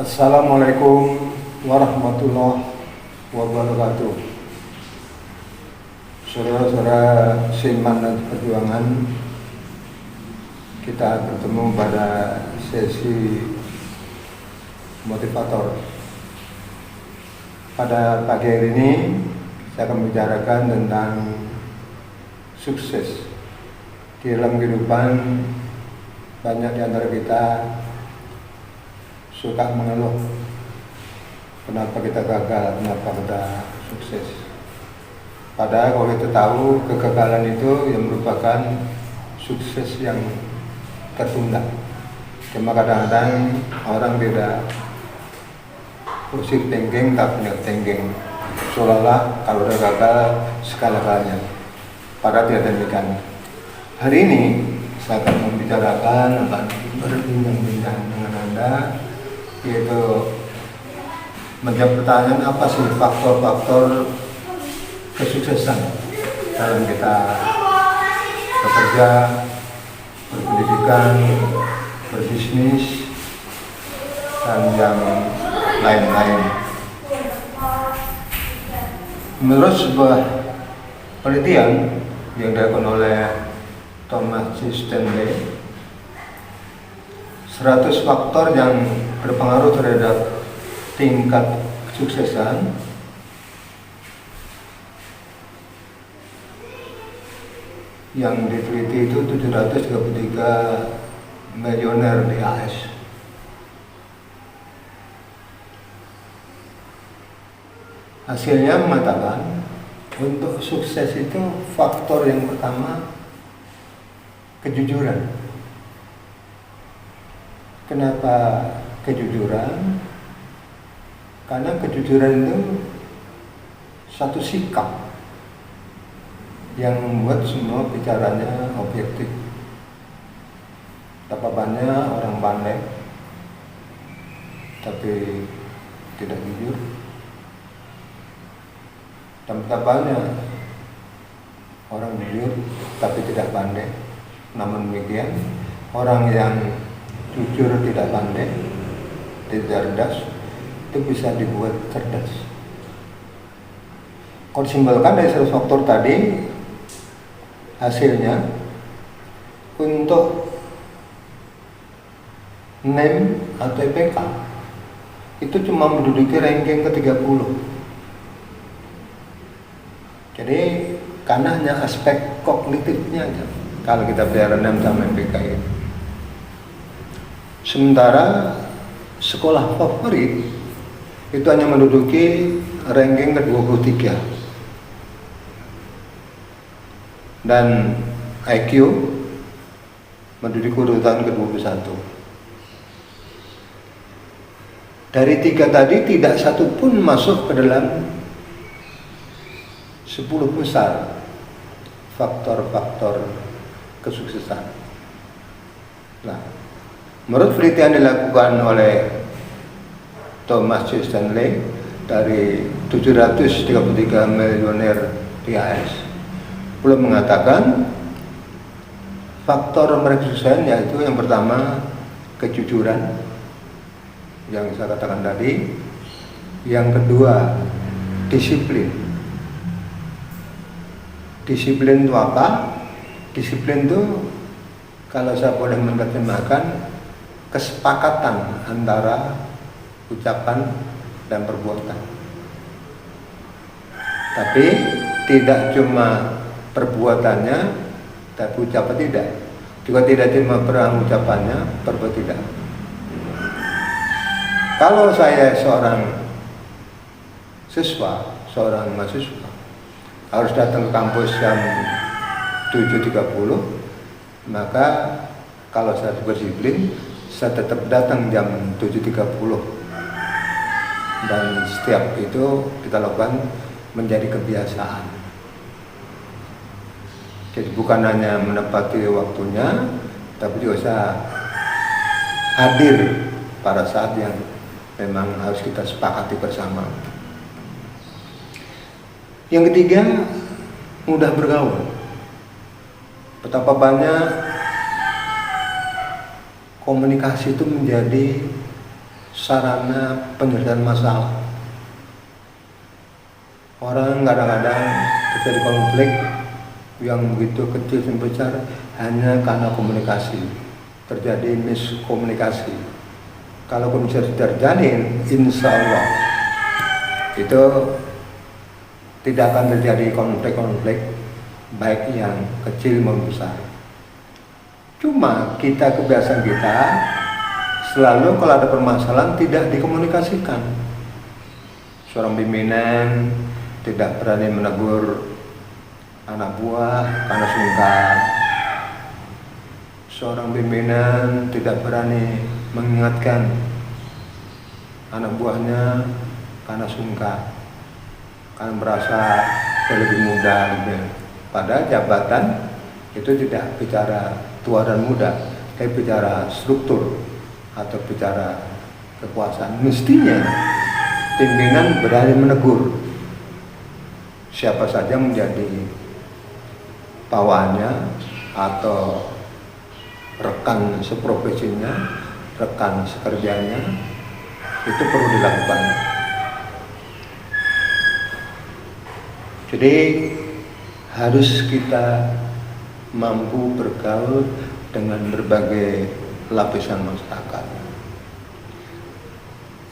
Assalamualaikum warahmatullahi wabarakatuh. Saudara-saudara seiman dan perjuangan, kita bertemu pada sesi motivator. Pada pagi hari ini saya akan membicarakan tentang sukses. Di dalam kehidupan banyak di antara kita suka mengeluh kenapa kita gagal, kenapa kita sukses. Padahal kalau kita tahu kegagalan itu yang merupakan sukses yang tertunda. Cuma kadang-kadang orang tidak positive thinking tapi negative thinking, seolah-olah kalau udah gagal segala-galanya. Padahal tidak demikian. Hari ini saya akan membicarakan, akan berbincang-bincang dengan Anda, yaitu menjawab pertanyaan apa sih faktor-faktor kesuksesan dalam kita bekerja, berpendidikan, berbisnis, dan yang lain-lain. Menurut sebuah penelitian yang dilakukan oleh Thomas C. Stanley, 100 faktor yang berpengaruh terhadap tingkat kesuksesan yang diteliti itu 733 miliuner di AS. Hasilnya mengatakan untuk sukses itu faktor yang pertama kejujuran. Kenapa kejujuran? Karena kejujuran itu satu sikap yang membuat semua bicaranya objektif. Betapa banyak orang pandai tapi tidak jujur, dan betapa banyak orang jujur tapi tidak pandai. Namun demikian, orang yang jujur tidak pandai, tidak cerdas, itu bisa dibuat cerdas. Kalau disimbolkan dari 100 faktor tadi, hasilnya untuk NEM atau IPK itu cuma menduduki ranking ke-30. Jadi karena hanya aspek kognitifnya aja kalau kita bicara NEM sama IPK itu. Sementara sekolah favorit itu hanya menduduki ranking ke-23 dan IQ menduduki urutan ke-21. Dari 3 tadi tidak satu pun masuk ke dalam 10 besar faktor-faktor kesuksesan. Nah, menurut penelitian dilakukan oleh Thomas C. Stanley dari 733 miliuner di AS, belum mengatakan faktor mereka kesuksesan, yaitu yang pertama kejujuran yang saya katakan tadi, yang kedua disiplin. Disiplin itu apa? Disiplin itu kalau saya boleh menerjemahkan kesepakatan antara ucapan dan perbuatan. Tapi tidak cuma perbuatannya, tapi ucapan tidak. Juga tidak cuma perang ucapannya, perbuatan tidak. Kalau saya seorang siswa, seorang mahasiswa, harus datang ke kampus jam 7.30, maka kalau saya berdisiplin, saya tetap datang jam 7.30, dan setiap itu kita lakukan menjadi kebiasaan. Jadi bukan hanya menepati waktunya, tapi juga saya hadir pada saat yang memang harus kita sepakati bersama. Yang ketiga, mudah bergaul. Betapa banyak komunikasi itu menjadi sarana penyelesaian masalah. Orang kadang-kadang terjadi konflik yang begitu kecil dan besar hanya karena komunikasi, terjadi miskomunikasi. Kalau bisa terjalin, insya Allah itu tidak akan terjadi konflik-konflik baik yang kecil maupun besar. Cuma kebiasaan kita selalu kalau ada permasalahan tidak dikomunikasikan. Seorang pimpinan tidak berani menegur anak buah karena sungkan. Seorang pimpinan tidak berani mengingatkan anak buahnya karena sungkan, karena merasa lebih muda. Pada jabatan itu tidak bicara tua dan muda, tapi bicara struktur atau bicara kekuasaan. Mestinya pimpinan berani menegur siapa saja menjadi bawahannya atau rekan seprofesinya, rekan sekerjanya, itu perlu dilakukan. Jadi harus kita mampu bergaul dengan berbagai lapisan masyarakat.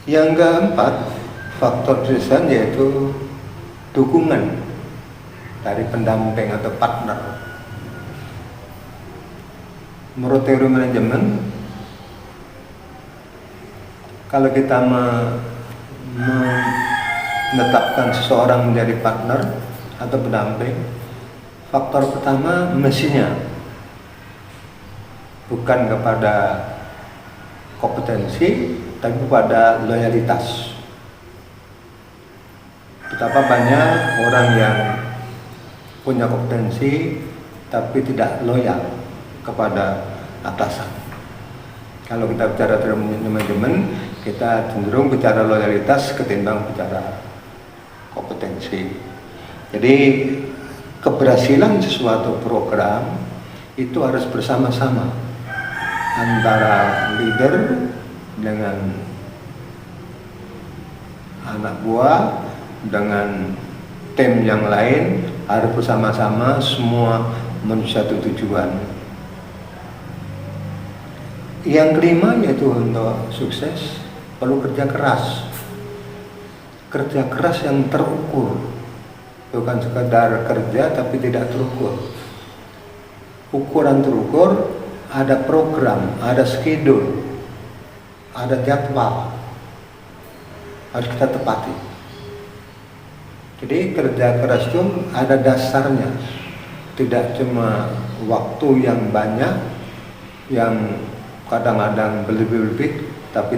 Yang keempat, faktor kesuksesan yaitu dukungan dari pendamping atau partner. Menurut teori manajemen, kalau kita menetapkan seseorang menjadi partner atau pendamping, faktor pertama mestinya bukan kepada kompetensi, tapi kepada loyalitas. Betapa banyak orang yang punya kompetensi tapi tidak loyal kepada atasan. Kalau kita bicara tentang manajemen, kita cenderung bicara loyalitas ketimbang bicara kompetensi. Jadi keberhasilan sesuatu program itu harus bersama-sama antara leader dengan anak buah, dengan tim yang lain, harus bersama-sama semua menuju satu tujuan. Yang kelima yaitu untuk sukses perlu kerja keras. Kerja keras yang terukur, bukan sekedar kerja tapi tidak terukur. Ukuran terukur, ada program, ada schedule, ada jadwal, harus kita tepati. Jadi kerja keras itu ada dasarnya, tidak cuma waktu yang banyak, yang kadang-kadang berlebih-lebih, tapi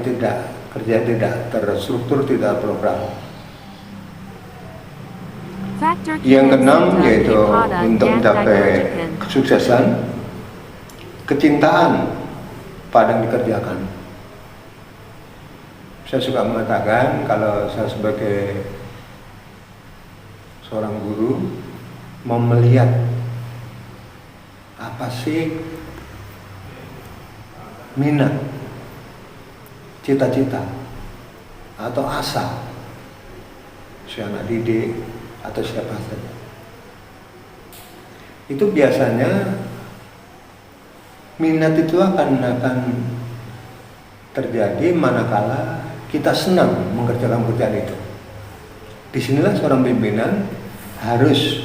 kerja tidak terstruktur, tidak program. Yang keenam yaitu untuk mencapai kesuksesan, kecintaan pada yang dikerjakan. Saya suka mengatakan kalau saya sebagai seorang guru mau melihat apa sih minat, cita-cita atau asa si anak didik atau siapa saja, itu biasanya minat itu akan terjadi manakala kita senang mengerjakan pekerjaan itu. Disinilah seorang pimpinan harus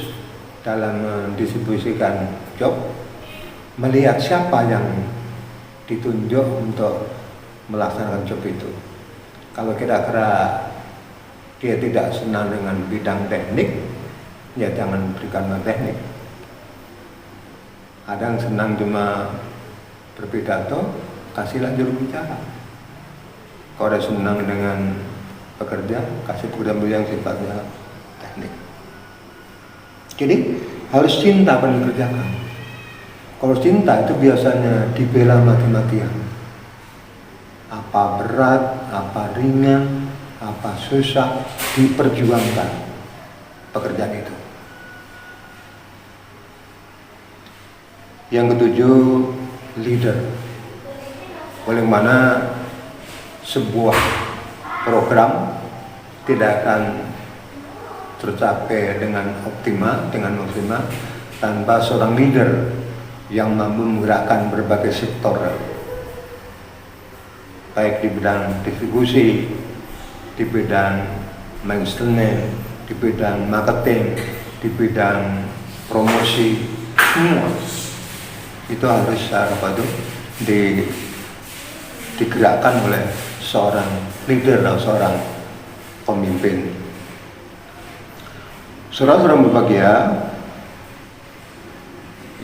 dalam mendistribusikan job melihat siapa yang ditunjuk untuk melaksanakan job itu. Kalau kira-kira dia tidak senang dengan bidang teknik, ya jangan berikan teknik. Ada yang senang cuma berpidato, kasihlah juru bicara. Kalau ada senang dengan pekerja, kasih pekerjaan yang sifatnya teknik. Jadi harus cinta pada kerjakan. Kalau cinta itu biasanya dibela mati-matian. Apa berat, apa ringan, apa susah, diperjuangkan pekerjaan itu. Yang ketujuh, leader. Oleh mana sebuah program tidak akan tercapai dengan optimal tanpa seorang leader yang mampu menggerakkan berbagai sektor, baik di bidang distribusi, di bidang maintenance, di bidang marketing, di bidang promosi, semua itu harus digerakkan oleh seorang leader atau seorang pemimpin. Saudara-saudara berbahagia,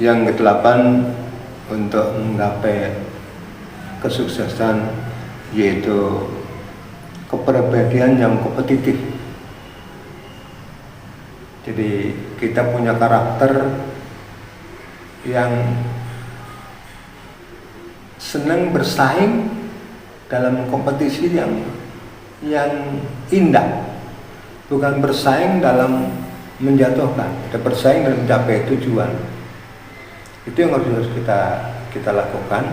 yang ke-8 untuk menggapai kesuksesan yaitu kepribadian yang kompetitif. Jadi kita punya karakter yang senang bersaing dalam kompetisi yang indah, bukan bersaing dalam menjatuhkan, kita bersaing dalam mencapai tujuan. Itu yang harus kita lakukan,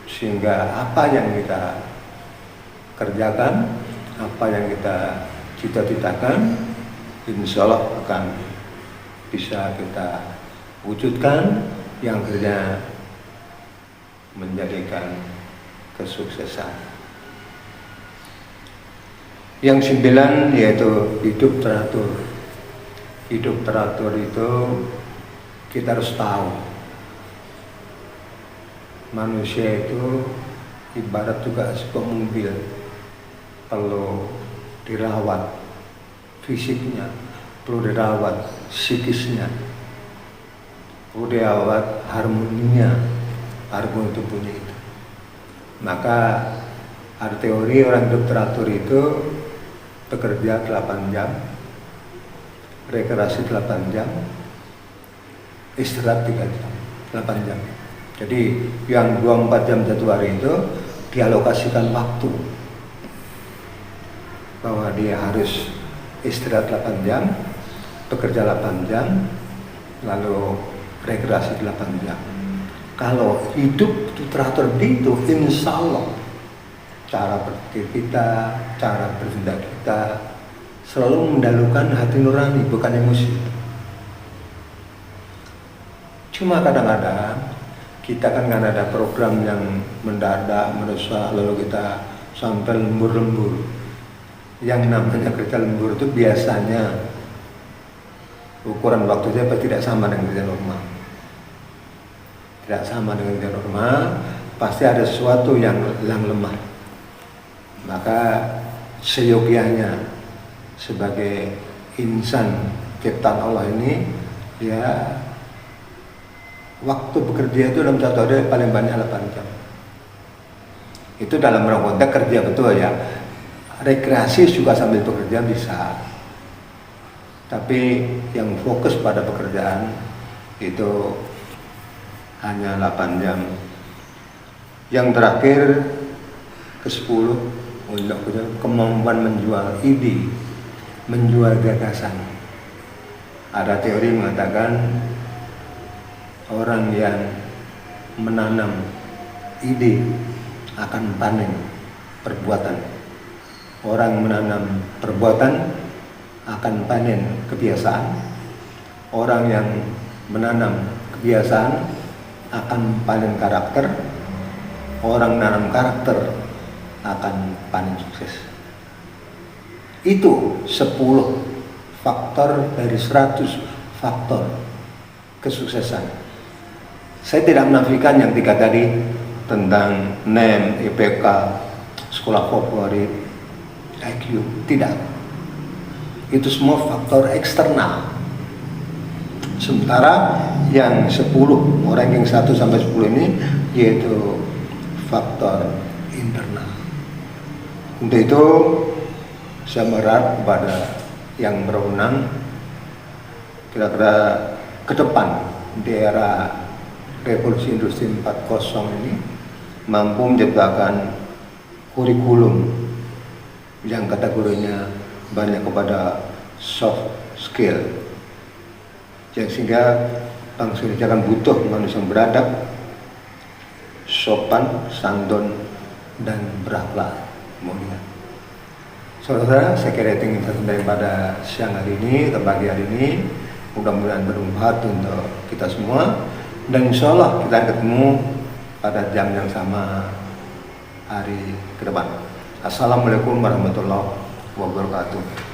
sehingga apa yang kita kerjakan, apa yang kita cita-citakan, insya Allah akan bisa kita wujudkan, yang akhirnya menjadikan kesuksesan. Yang 9 yaitu hidup teratur. Hidup teratur itu kita harus tahu, manusia itu ibarat juga sebuah mobil, perlu dirawat fisiknya, perlu dirawat psikisnya, perlu dirawat harmoni tubuhnya itu. Maka ada teori orang hidup teratur itu bekerja 8 jam, rekreasi 8 jam, istirahat 3 jam, 8 jam. Jadi yang 24 jam satu hari itu dialokasikan waktu bahwa dia harus istirahat 8 jam, bekerja 8 jam, lalu rekreasi 8 jam. Kalau hidup itu teratur itu, insya Allah cara berpikir kita, cara bertindak kita selalu mendahulukan hati nurani, bukan emosi. Cuma kadang-kadang kita kan ada program yang mendadak, mendesak, lalu kita sampai lembur-lembur. Yang namanya kerja lembur itu biasanya ukuran waktunya tidak sama dengan kerja normal. Tidak sama dengan kerja normal, pasti ada sesuatu yang lemah. Maka seyogianya sebagai insan ciptaan Allah ini, ya waktu bekerja itu dalam satu hari paling banyak 8 jam. Itu dalam konteks kerja betul ya. Rekreasi juga sambil bekerja bisa. Tapi yang fokus pada pekerjaan itu hanya 8 jam. Yang terakhir ke-10 untuk kemampuan menjual ide, menjual gagasan. Ada teori mengatakan orang yang menanam ide akan panen perbuatan. Orang menanam perbuatan akan panen kebiasaan. Orang yang menanam kebiasaan akan panen karakter. Orang menanam karakter akan panen sukses. Itu 10 faktor dari 100 faktor kesuksesan. Saya tidak menafikan yang 3 tadi tentang NEM, IPK, sekolah favorit, IQ, tidak. Itu semua faktor eksternal. Sementara yang 10, orang yang 1 sampai 10 ini yaitu faktor internal. Untuk itu saya berharap kepada yang berwenang kira-kira ke depan di era revolusi industri 4.0 ini mampu menciptakan kurikulum yang kategorinya banyak kepada soft skill, sehingga bangsa Indonesia akan butuh manusia yang beradab, sopan, santun, dan berakhlak mulia. Saudara, saya kira itu yang kita sampaikan pada siang hari ini atau pagi hari ini. Mudah-mudahan bermanfaat untuk kita semua, dan insya Allah kita akan ketemu pada jam yang sama hari ke depan. Assalamualaikum warahmatullahi wabarakatuh.